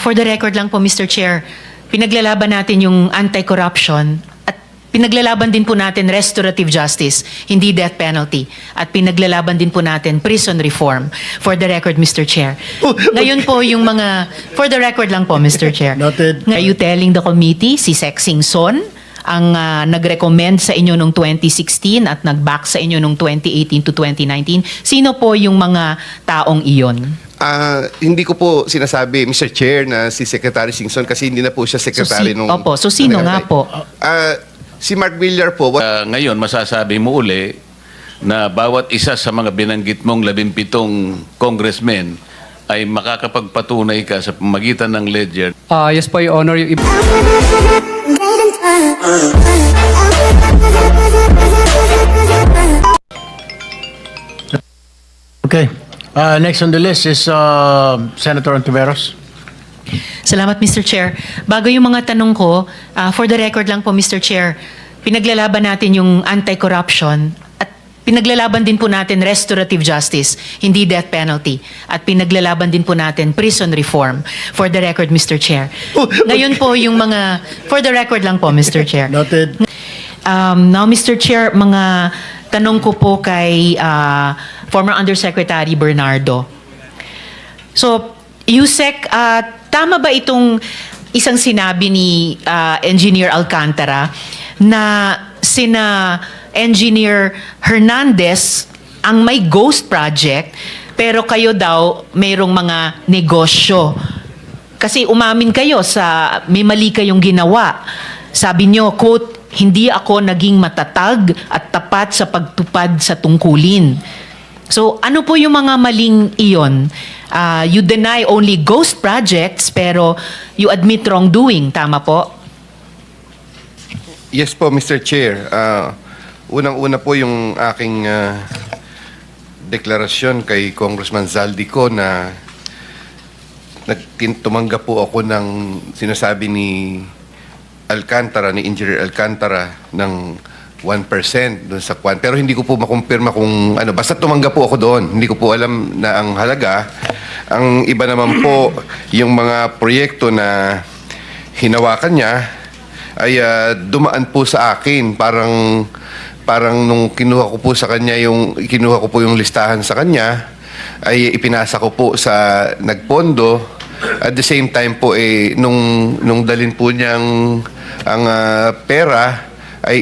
For the record lang po, Mr. Chair, pinaglalaban natin yung anti-corruption at pinaglalaban din po natin restorative justice, hindi death penalty. At pinaglalaban din po natin prison reform. For the record, Mr. Chair. Ngayon po yung mga, for the record lang po, Mr. Chair. Noted. Are you telling the committee si Sexing Son ang nag-recommend sa inyo noong 2016 at nag-back sa inyo noong 2018 to 2019? Sino po yung mga taong iyon? Hindi ko po sinasabi, Mr. Chair, na si Secretary Singson kasi hindi na po siya secretary nung... Opo, so sino nga po? Si Mark Villar po. Ngayon, masasabi mo uli na bawat isa sa mga binanggit mong 17 congressmen ay makakapagpatunay ka sa pamagitan ng ledger. Yes po, Your Honor. Okay. Next on the list is Senator Ontiveros. Salamat, Mr. Chair. Bago yung mga tanong ko, for the record lang po, Mr. Chair, pinaglalaban natin yung anti-corruption at pinaglalaban din po natin restorative justice, hindi death penalty. At pinaglalaban din po natin prison reform. For the record, Mr. Chair. Ngayon po yung mga, for the record lang po, Mr. Chair. Noted. Now, Mr. Chair, mga tanong ko po kay former Undersecretary Bernardo. So, Yusek, tama ba itong isang sinabi ni Engineer Alcantara na sina Engineer Hernandez ang may ghost project pero kayo daw mayroong mga negosyo? Kasi umamin kayo sa may mali kayong ginawa. Sabi nyo, quote, hindi ako naging matatag at tapat sa pagtupad sa tungkulin. So, ano po yung mga maling iyon? You deny only ghost projects pero you admit wrongdoing. Tama po? Yes po, Mr. Chair. Unang-una po yung aking deklarasyon kay Congressman Zaldico na tumanggap po ako ng sinasabi ni Alcantara, ni Engineer Alcantara ng 1% doon sa kwan. Pero hindi ko po makumpirma kung ano. Basta tumanggap po ako doon. Hindi ko po alam na ang halaga. Ang iba naman po, yung mga proyekto na hinawakan niya ay dumaan po sa akin. Parang nung kinuha ko po sa kanya kinuha ko po yung listahan sa kanya, ay ipinasa ko po sa nagpondo. At the same time po, nung dalin po niyang ang pera, ay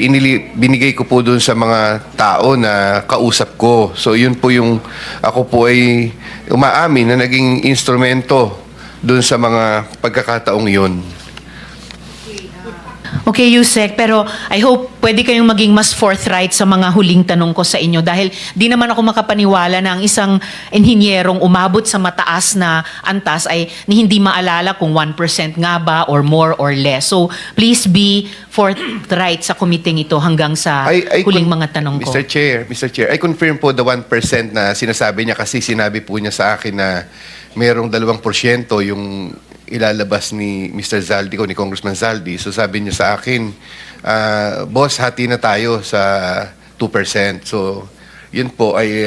binigay ko po doon sa mga tao na kausap ko. So yun po yung ako po ay umaamin na naging instrumento doon sa mga pagkakataong yun. Okay, Yusek, pero I hope pwede kayong maging mas forthright sa mga huling tanong ko sa inyo dahil di naman ako makapaniwala na ang isang inhinyerong umabot sa mataas na antas ay hindi maalala kung 1% nga ba or more or less. So, please be forthright sa committee ito hanggang sa huling mga tanong ko. Mr. Chair, I confirm po the 1% na sinasabi niya kasi sinabi po niya sa akin na mayroong 2% yung ilalabas ni Mr. Zaldico, ni Congressman Zaldi. So sabi niya sa akin, boss, hati na tayo sa 2%. So yun po ay,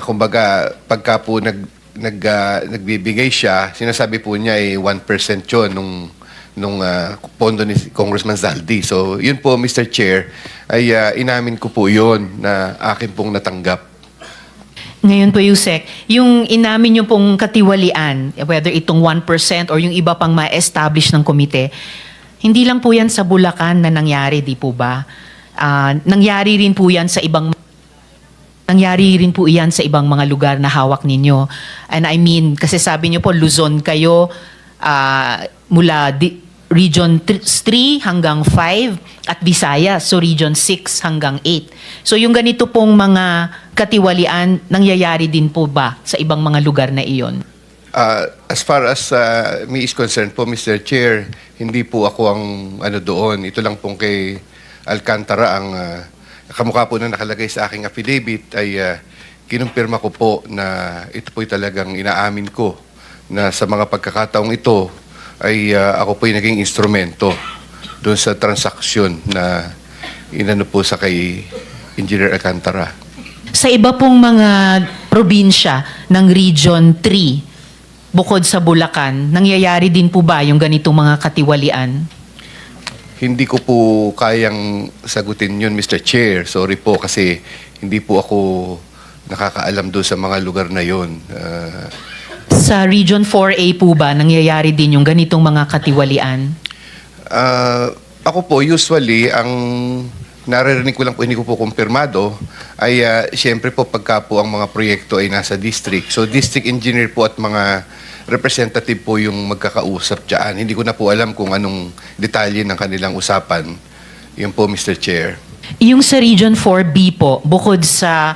kumbaga, pagka po nagbibigay siya, sinasabi po niya ay 1% yun nung pondo ni Congressman Zaldi. So yun po, Mr. Chair, ay inamin ko po yun na akin pong natanggap. Ngayon po, Yusek, yung inamin nyo pong katiwalian, whether itong 1% or yung iba pang ma-establish ng komite, hindi lang po yan sa Bulacan na nangyari, di po ba? Nangyari rin po yan sa ibang mga lugar na hawak ninyo. And I mean, kasi sabi nyo po, Luzon kayo mula Region 3 hanggang 5 at Visayas, so Region 6 hanggang 8. So yung ganito pong mga katiwalian, nangyayari din po ba sa ibang mga lugar na iyon? As far as me is concerned po, Mr. Chair, hindi po ako ang doon. Ito lang pong kay Alcantara ang kamukha po na nakalagay sa aking affidavit ay kinumpirma ko po na ito po'y talagang inaamin ko na sa mga pagkakataong ito ay ako po'y naging instrumento doon sa transaksyon na inano po sa kay Engineer Alcantara. Sa iba pong mga probinsya ng Region 3, bukod sa Bulacan, nangyayari din po ba yung ganitong mga katiwalian? Hindi ko po kayang sagutin yun, Mr. Chair. Sorry po kasi hindi po ako nakakaalam doon sa mga lugar na yun. Sa Region 4A po ba, nangyayari din yung ganitong mga katiwalian? Ako po, usually, ang naririnig ko lang po, hindi ko po kumpirmado, ay siyempre po pagka po ang mga proyekto ay nasa district. So, district engineer po at mga representative po yung magkakausap dyan. Hindi ko na po alam kung anong detalye ng kanilang usapan. Yun po, Mr. Chair. Yung sa Region 4B po, bukod sa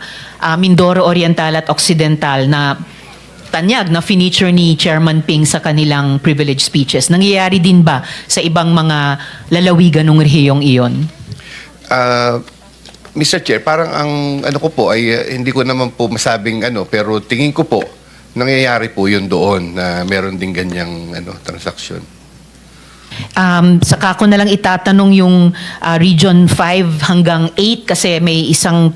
Mindoro Oriental at Occidental na tanyag na feature ni Chairman Ping sa kanilang privilege speeches, nangyayari din ba sa ibang mga lalawigan ng rehiyong iyon? Mr. Chair, parang ang ano ko po ay hindi ko naman po masabing pero tingin ko po nangyayari po yun doon na meron din ganyang transaksyon. Saka ko na lang itatanong yung Region 5 hanggang 8 kasi may isang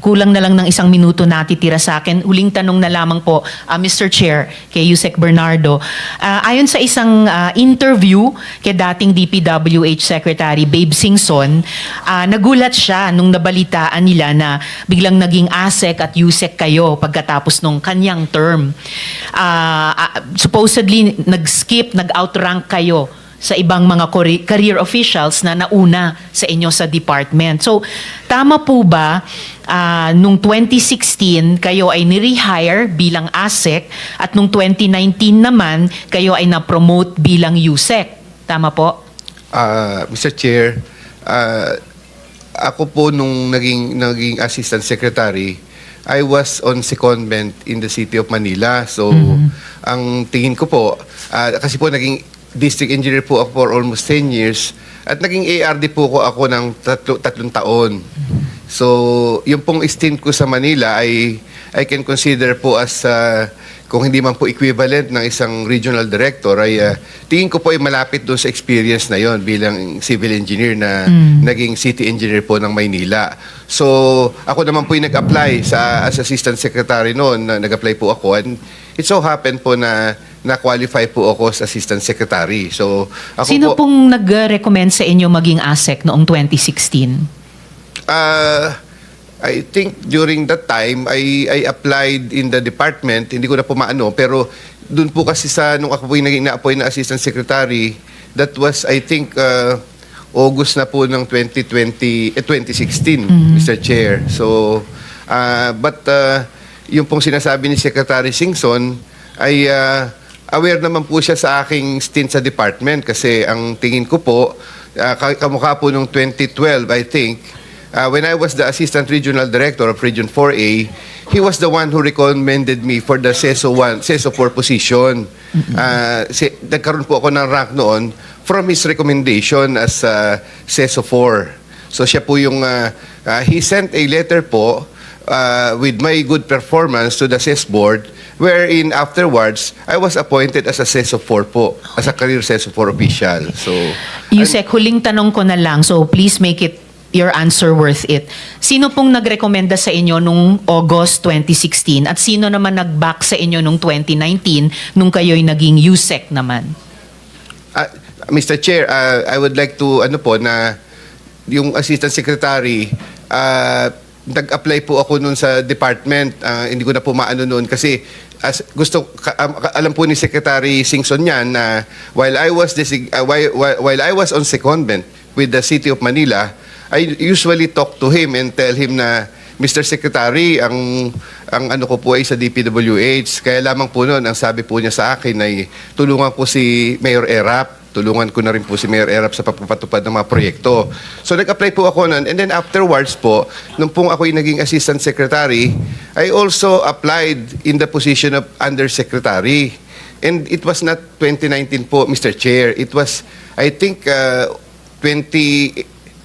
kulang na lang ng isang minuto natitira sa akin. Huling tanong na lamang po, Mr. Chair, kay Yusek Bernardo. Ayon sa isang interview kay dating DPWH Secretary Babe Singson, nagulat siya nung nabalitaan nila na biglang naging ASEC at Yusek kayo pagkatapos nung kanyang term. Supposedly, nag-outrank kayo sa ibang mga career officials na nauna sa inyo sa department. So, tama po ba nung 2016 kayo ay ni-rehire bilang ASEC at nung 2019 naman kayo ay na-promote bilang USEC? Tama po? Mr. Chair, ako po nung naging Assistant Secretary, I was on secondment in the City of Manila. So, ang tingin ko po, kasi po naging district engineer po ako for almost 10 years at naging ARD po ako ng tatlong taon. So, yung pong stint ko sa Manila ay I can consider po as kung hindi man po equivalent ng isang regional director ay tingin ko po ay malapit doon sa experience na yon bilang civil engineer na naging city engineer po ng Maynila. So, ako naman po yung nag-apply as assistant secretary noon, nag-apply po ako and it so happened po na na-qualify po ako as assistant secretary. So, ako Sino po, pong nag-recommend sa inyo maging ASEC noong 2016? I think during that time, I applied in the department, hindi ko na po maano, pero dun po kasi nung ako po yung naging na-appoint na assistant secretary, that was, I think, August na po ng 2016, Mr. Chair. So, but yung pong sinasabi ni Secretary Singson ay aware naman po siya sa aking stint sa department kasi ang tingin ko po, kamukha po nung 2012, I think, when I was the Assistant Regional Director of Region 4A, he was the one who recommended me for the CESO 4 position. Nagkaroon po ako ng rank noon from his recommendation as CESO 4. So siya po yung, he sent a letter po with my good performance to the CES board wherein afterwards, I was appointed as a CESO 4 po, as a career CESO 4 official. So, Yusek, huling tanong ko na lang, so please make it your answer worth it. Sino pong nagrekomenda sa inyo nung August 2016 at sino naman nag-back sa inyo nung 2019 nung kayo'y naging USEC naman? Mr. Chair, I would like to, na yung Assistant Secretary, nag-apply po ako noon sa department. Hindi ko na po maano noon kasi alam po ni Secretary Singson yan na while I was on secondment with the City of Manila, I usually talk to him and tell him na Mr. Secretary, ang ano ko po ay sa DPWH. Kaya lamang po noon, ang sabi po niya sa akin ay tulungan ko si Mayor Erap. Tulungan ko na rin po si Mayor Erap sa pagpapatupad ng mga proyekto. So nag-apply po ako noon and then afterwards po, nung pong ako'y naging Assistant Secretary, I also applied in the position of Undersecretary. And it was not 2019 po, Mr. Chair. It was, I think,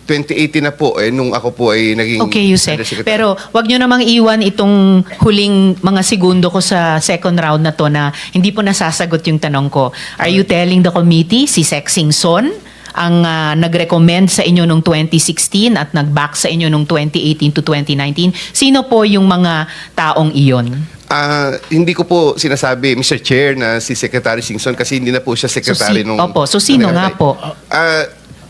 2018 na po nung ako po ay naging Okay, Yusek. Undersecretary. Pero wag nyo namang iwan itong huling mga segundo ko sa second round na to na hindi po nasasagot yung tanong ko. Are you telling the committee si Sec Singson ang nag-recommend sa inyo nung 2016 at nag-back sa inyo nung 2018 to 2019? Sino po yung mga taong iyon? Hindi ko po sinasabi, Mr. Chair, na si Secretary Singson kasi hindi na po siya secretary nung... Opo, so sino nga po?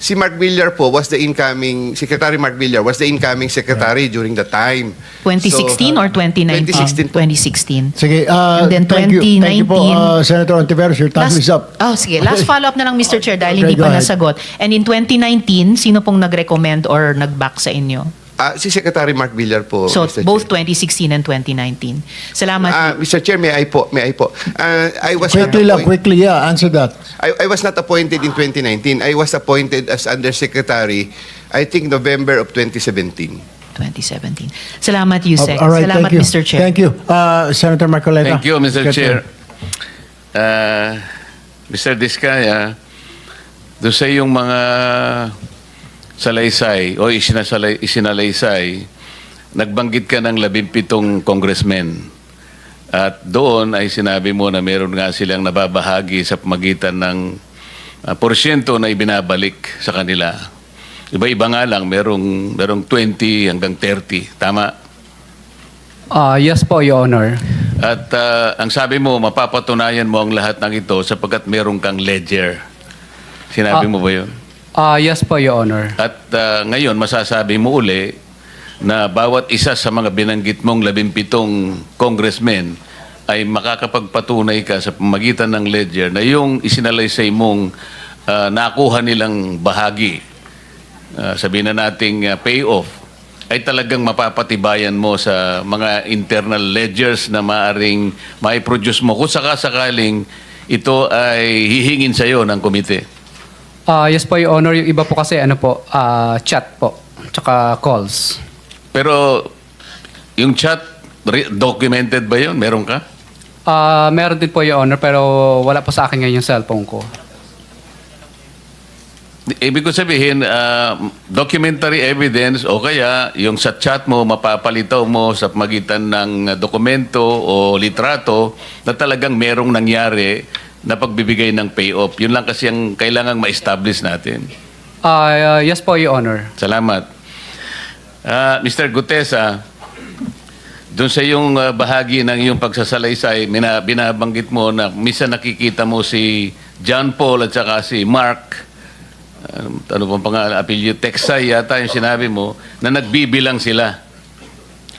Si Mark Villar po was the incoming, Secretary Mark Villar was the incoming secretary during the time. 2016 or 2019? 2016 po. 2016. Sige, And then thank you. Thank you po, 2019. Senator Ontiveros. Your time is up. Oh, sige. Last follow-up na lang, Mr. Chair, dahil Okay, hindi go pa ahead. nasagot. And in 2019, sino pong nag-recommend or nag-back sa inyo? Si Secretary Mark Villar po, So, Mr. both Chair. 2016 and 2019. Salamat. Mr. Chair, may I po? I was not Quickly lang, appoint- quickly, yeah, answer that. I was not appointed in 2019. I was appointed as Undersecretary, I think November of 2017. 2017. Salamat, Yusek. All right, Salamat, thank you. Mr. Chair. Thank you. Senator Marcoleta. Thank you, Mr. Chair. Secretary. Mr. Diskaya, doon sa iyong mga salaysay o isinalaysay, nagbanggit ka ng 17 congressmen. At doon ay sinabi mo na meron nga silang nababahagi sa pamagitan ng porsyento na ibinabalik sa kanila. Iba-iba nga lang, merong 20 hanggang 30. Tama? Yes po, Your Honor. At ang sabi mo, mapapatunayan mo ang lahat ng ito sapagkat meron kang ledger. Sinabi mo ba yun? Yes po, Your Honor. At ngayon, masasabi mo uli na bawat isa sa mga binanggit mong 17 congressmen ay makakapagpatunay ka sa pamagitan ng ledger na yung isinalaysay mong nakuha nilang bahagi, sabihin na nating payoff, ay talagang mapapatibayan mo sa mga internal ledgers na maaring maiproduce mo kung sakasakaling ito ay hihingin sa iyo ng komite. Yes po, Your Honor. Yung iba po kasi, chat po. Tsaka calls. Pero yung chat, documented ba yun? Meron ka? Meron din po, Your Honor, pero wala po sa akin ngayon yung cellphone ko. Ibig ko sabihin, documentary evidence o kaya yung sa chat mo, mapapalitaw mo sa magitan ng dokumento o litrato na talagang merong nangyari na pagbibigay ng payoff. Yun lang kasi ang kailangang ma-establish natin. Yes po, Your Honor. Salamat. Mr. Gutesa, doon sa iyong bahagi ng iyong pagsasalaysay, binabanggit mo na minsan nakikita mo si John Paul at saka si Mark, ano pang pangalan, apelyido Texay yata yung sinabi mo, na nagbibilang sila.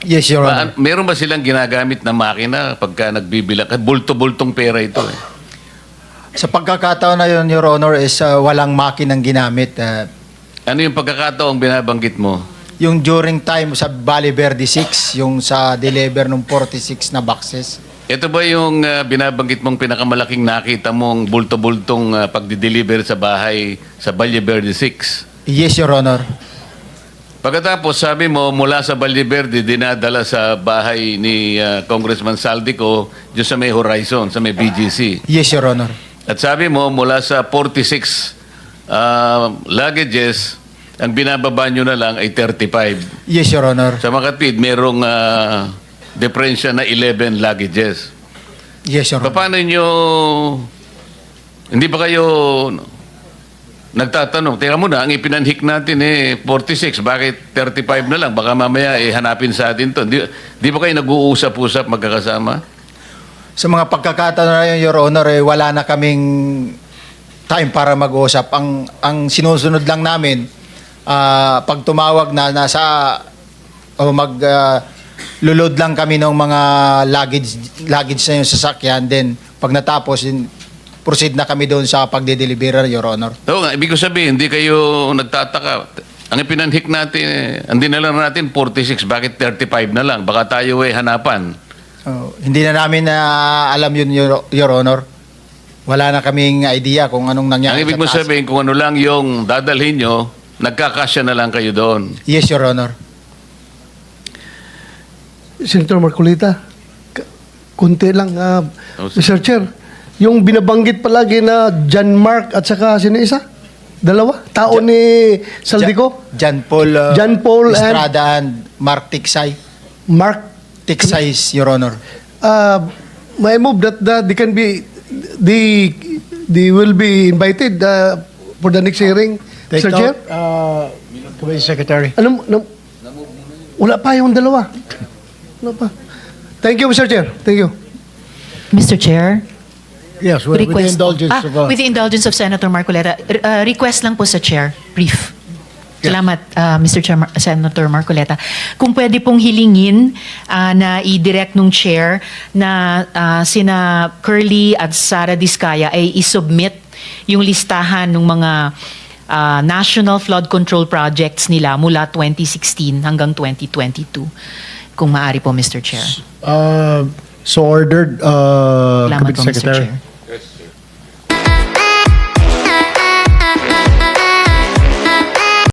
Yes, Your Honor. Meron ba silang ginagamit na makina pagka nagbibilang? Bulto-bultong pera ito eh. Sa pagkakataon na yun, Your Honor, is walang makinang ginamit. Ano yung pagkakataong binabanggit mo? Yung during time sa Valle Verde 6, yung sa deliver ng 46 na boxes. Ito ba yung binabanggit mong pinakamalaking nakita mong bulto-bultong pagdi-deliver sa bahay sa Valle Verde 6? Yes, Your Honor. Pagkatapos, sabi mo, mula sa Valle Verde, dinadala sa bahay ni Congressman Saldico dyan sa may Horizon, sa may BGC. Yes, Your Honor. At sabi mo, mula sa 46 luggages, ang binababa nyo na lang ay 35. Yes, Your Honor. Sa Makatwid, merong diferensya na 11 luggages. Yes, Your Honor. Paano nyo, hindi ba kayo nagtatanong, teka muna, ang ipinanhik natin 46, bakit 35 na lang? Baka mamaya hanapin sa atin to. Di ba kayo nag-uusap-usap magkakasama? Sa mga pagkakataon na yun, Your Honor, wala na kaming time para mag-usap. Ang sinusunod lang namin, pag tumawag na nasa o lulod lang kami ng mga luggage na yung sasakyan, then pag natapos, proceed na kami doon sa pagde-deliver, Your Honor. Oo nga, ibig ko sabihin, hindi kayo nagtataka. Ang ipinanhik natin, ang dinala natin 46, bakit 35 na lang? Baka tayo hanapan. Hindi na namin alam yun, Your Honor. Wala na kaming idea kung anong nangyari Ang ibig mo sa taas. sabihin, kung ano lang yung dadalhin nyo, nagkakasya na lang kayo doon. Yes, Your Honor. Senator Marcolita, kunti lang. Oh, sige. Mr. Chair, yung binabanggit palagi na John Mark at saka sino isa? Dalawa? Tao ni Saldico? John Paul, John Paul Estrada and Mark Tiksay. Mark, Tiksay, Your Honor. may move that they can be, they will be invited for the next hearing. Take Mr. Chair? note, Committee Secretary. Wala pa yung dalawa. Wala pa. Thank you, Mr. Chair. Thank you. Mr. Chair? Yes, with the indulgence of... with the indulgence of Senator Marcoleta, request lang po sa Chair, brief. Salamat, Mr. Chair, Senator Marcoleta. Kung pwede pong hilingin na i-direct nung Chair na sina Curly at Sara Diskaya ay isubmit yung listahan ng mga national flood control projects nila mula 2016 hanggang 2022. Kung maaari po, Mr. Chair. So ordered, Salamat Committee po, Mr. Secretary. Chair.